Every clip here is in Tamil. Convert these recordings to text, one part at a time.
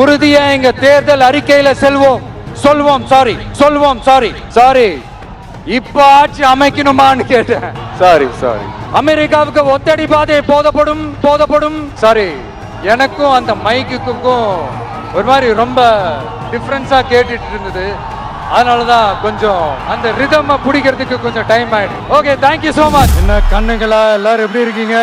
உறுதியா எங்க தேர்தல் அறிக்கையில சொல்வோம் சாரி இப்ப ஆட்சி அமைக்கணுமான்னு கேட்டேன். சாரி அமெரிக்காவுக்கு ஒத்தடி பாதை போதப்படும் சாரி எனக்கும் அந்த மைக்குக்கும் ஒரு மாதிரி ரொம்ப டிஃபரன்ஸா கேட்டுட்டு இருந்தது. அதனாலதான் கொஞ்சம் அந்த ரிதம் பிடிக்கிறதுக்கு கொஞ்சம் டைம் ஆயிடுச்சு. Okay, thank you so much. என்ன கண்ணுங்களா, எல்லாரும் எப்படி இருக்கீங்க?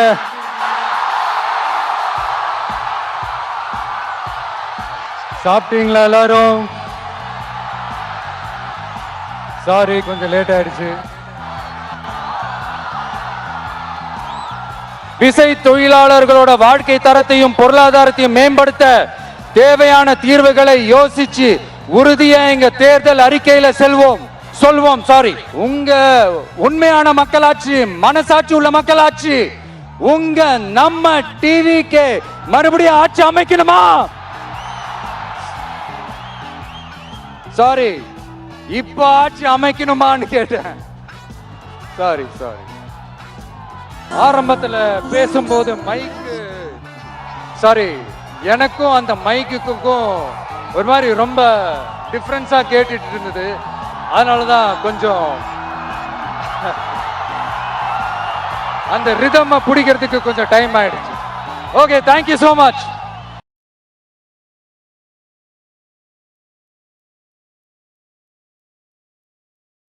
சாப்பிட்டீங்களா எல்லாரும்? சாரி கொஞ்சம் லேட் ஆயிடுச்சு. விசை தொழிலாளர்களோட வாழ்க்கை தரத்தையும் பொருளாதாரத்தையும் மேம்படுத்த தேவையான தீர்வுகளை யோசிச்சு உறுதியா எங்க தேர்தல் அறிக்கையில சொல்வோம் சாரி உங்க உண்மையான மக்களாட்சி, மனசாட்சி உள்ள மக்களாட்சி, உங்க நம்ம டிவிக்கு மறுபடியும் ஆட்சி அமைக்கணுமா? சாரி இப்ப ஆட்சி அமைக்கணுமான்னு கேட்டேன். சாரி ஆரம்பத்துல பேசும்போது மைக்கு சாரி எனக்கும் அந்த மைக்குக்கும் ஒரு மாதிரி ரொம்ப டிஃபரன்ஸா கேட்டுட்டு இருந்தது. அதனாலதான் கொஞ்சம் அந்த ரிதம் பிடிக்கிறதுக்கு கொஞ்சம் டைம் ஆயிடுச்சு. Okay, thank you so much.